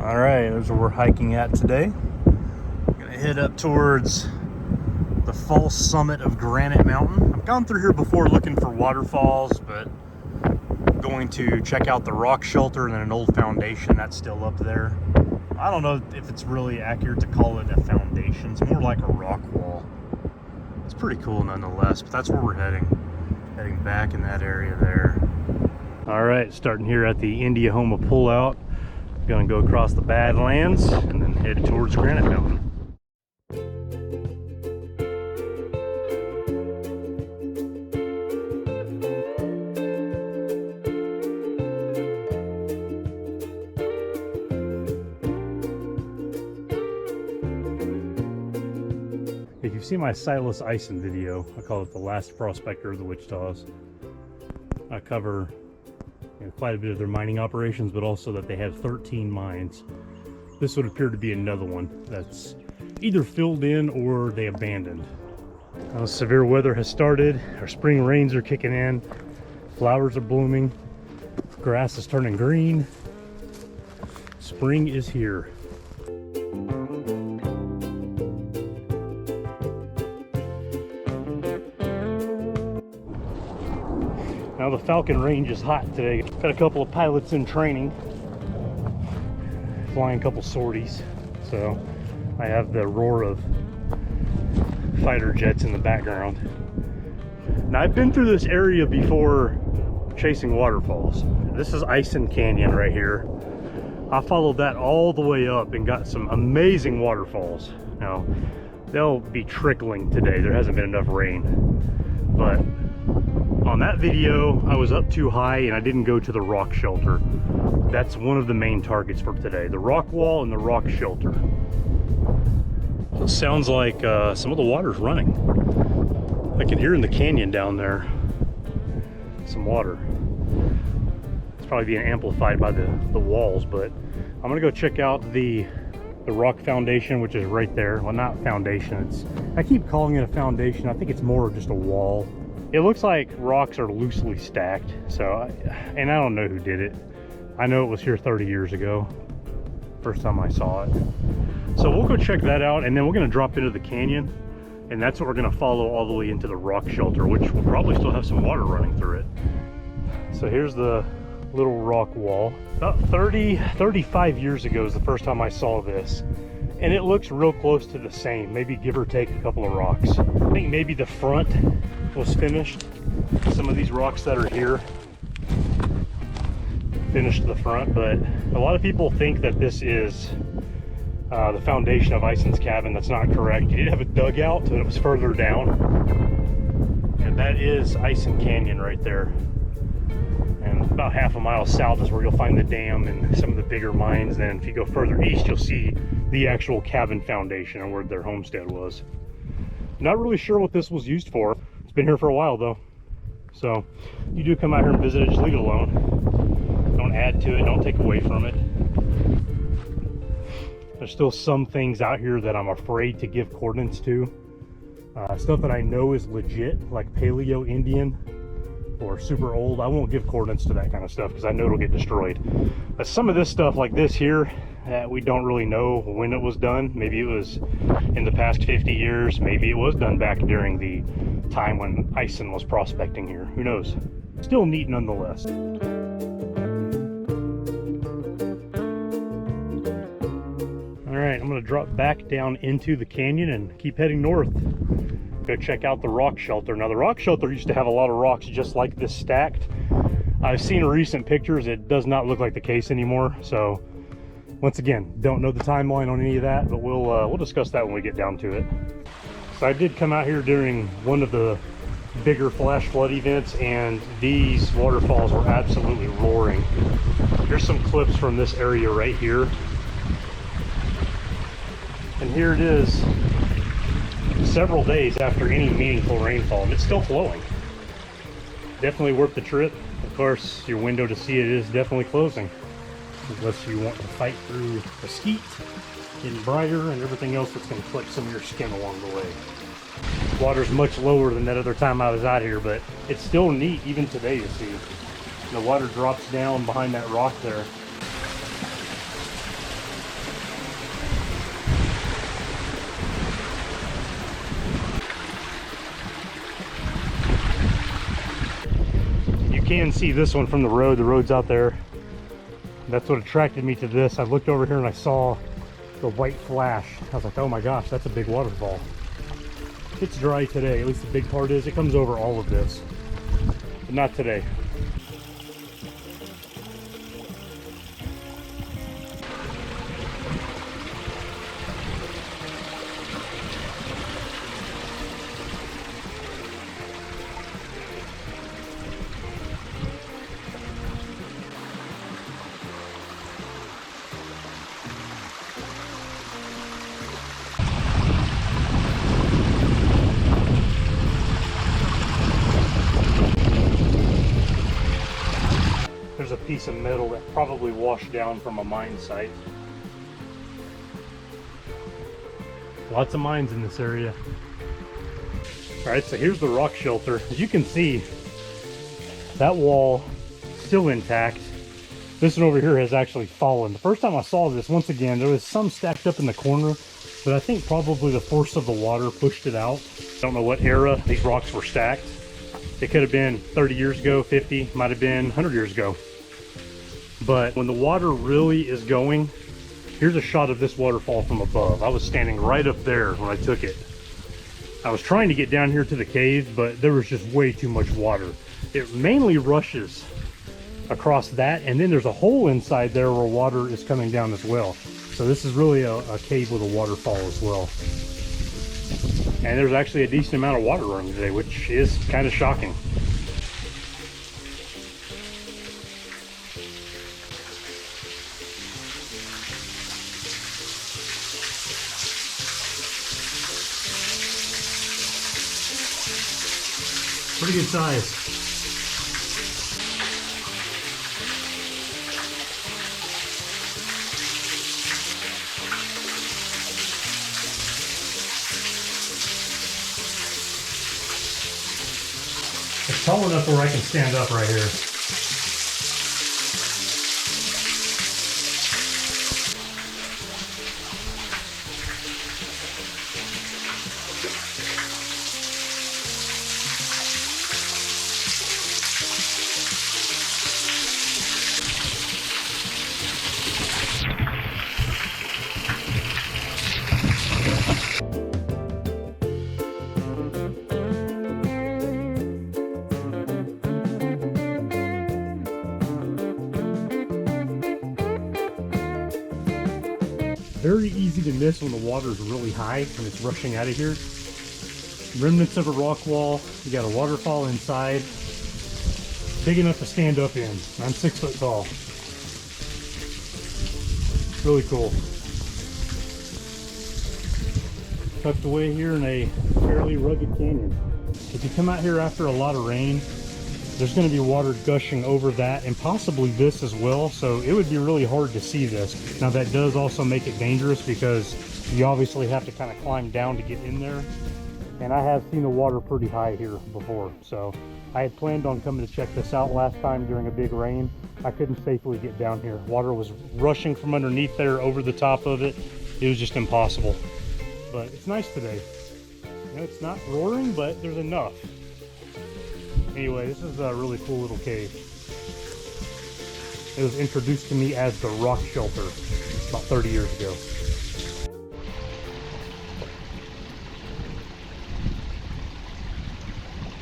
All right, there's where we're hiking at today. We're gonna head up towards the false summit of Granite Mountain. I've gone through here before looking for waterfalls, but I'm going to check out the rock shelter and then an old foundation that's still up there. I don't know if it's really accurate to call it a foundation. It's more like a rock wall. It's pretty cool nonetheless, but that's where we're heading back in that area there. All right, starting here at the Indiahoma pullout. Gonna go across the Badlands and then head towards Granite Mountain. If you've seen my Silas Ison video, I call it The Last Prospector of the Wichitas. I cover quite a bit of their mining operations, but also that they have 13 mines. This would appear to be another one that's either filled in or they abandoned. Now, severe weather has started. Our spring rains are kicking in. Flowers are blooming. Grass is turning green. Spring is here. Now the Falcon Range is hot today. Got a couple of pilots in training, flying a couple sorties. So I have the roar of fighter jets in the background. Now I've been through this area before chasing waterfalls. This is Ison Canyon right here. I followed that all the way up and got some amazing waterfalls. Now they'll be trickling today. There hasn't been enough rain, but on that video, I was up too high and I didn't go to the rock shelter. That's one of the main targets for today, the rock wall and the rock shelter. So it sounds like some of the water's running. I can hear in the canyon down there some water. It's probably being amplified by the walls, but I'm gonna go check out the rock foundation, which is right there. Well, not foundation, I keep calling it a foundation. I think it's more of just a wall. It looks like rocks are loosely stacked, and I don't know who did it. I know it was here 30 years ago, first time I saw it. So we'll go check that out, and then we're gonna drop into the canyon, and that's what we're gonna follow all the way into the rock shelter, which will probably still have some water running through it. So here's the little rock wall. About 35 years ago is the first time I saw this. And it looks real close to the same, maybe give or take a couple of rocks. I think maybe the front was finished. Some of these rocks that are here finished the front, but a lot of people think that this is the foundation of Ison's cabin. That's not correct. He did have a dugout, and it was further down. And that is Ison Canyon right there. And about half a mile south is where you'll find the dam and some of the bigger mines. Then if you go further east, you'll see the actual cabin foundation and where their homestead was. Not really sure what this was used for. It's been here for a while though. So you do come out here and visit it, just leave it alone. Don't add to it, don't take away from it. There's still some things out here that I'm afraid to give coordinates to. Stuff that I know is legit, like Paleo Indian or super old. I won't give coordinates to that kind of stuff because I know it'll get destroyed. But some of this stuff like this here, we don't really know when it was done. Maybe it was in the past 50 years. Maybe it was done back during the time when Ison was prospecting here. Who knows? Still neat nonetheless. All right, I'm gonna drop back down into the canyon and keep heading north. Go check out the rock shelter. Now the rock shelter used to have a lot of rocks just like this stacked. I've seen recent pictures. It does not look like the case anymore. So once again, don't know the timeline on any of that, but we'll discuss that when we get down to it. So I did come out here during one of the bigger flash flood events, and these waterfalls were absolutely roaring. Here's some clips from this area right here. And here it is several days after any meaningful rainfall, and it's still flowing. Definitely worth the trip. Of course, your window to see it is definitely closing, unless you want to fight through mesquite and briar and everything else that's going to collect some of your skin along the way. Water's much lower than that other time I was out here, but it's still neat even today to see. The water drops down behind that rock there. can see this one from the road. The road's out there. That's what attracted me to this. I looked over here and I saw the white flash. I was like, oh my gosh, that's a big waterfall. It's dry today, at least the big part is. It comes over all of this, but not today. There's a piece of metal that probably washed down from a mine site. Lots of mines in this area. Alright, so here's the rock shelter. As you can see, that wall still intact. This one over here has actually fallen. The first time I saw this, once again, there was some stacked up in the corner, but I think probably the force of the water pushed it out. I don't know what era these rocks were stacked. It could have been 30 years ago, 50, might have been 100 years ago. But when the water really is going, here's a shot of this waterfall from above. I was standing right up there when I took it. I was trying to get down here to the cave, but there was just way too much water. It mainly rushes across that, and then there's a hole inside there where water is coming down as well. So this is really a cave with a waterfall as well. And there's actually a decent amount of water running today, which is kind of shocking. Pretty good size. It's tall enough where I can stand up right here. Very easy to miss when the water is really high and it's rushing out of here. Remnants of a rock wall. You got a waterfall inside. Big enough to stand up in. I'm 6 foot tall. Really cool. Tucked away here in a fairly rugged canyon. If you come out here after a lot of rain, there's going to be water gushing over that and possibly this as well, so it would be really hard to see this. Now that does also make it dangerous because you obviously have to kind of climb down to get in there, and I have seen the water pretty high here before, so I had planned on coming to check this out last time during a big rain. I couldn't safely get down here. Water was rushing from underneath there over the top of it. It was just impossible, but it's nice today. You know, it's not roaring, but there's enough. Anyway, this is a really cool little cave. It was introduced to me as the rock shelter about 30 years ago.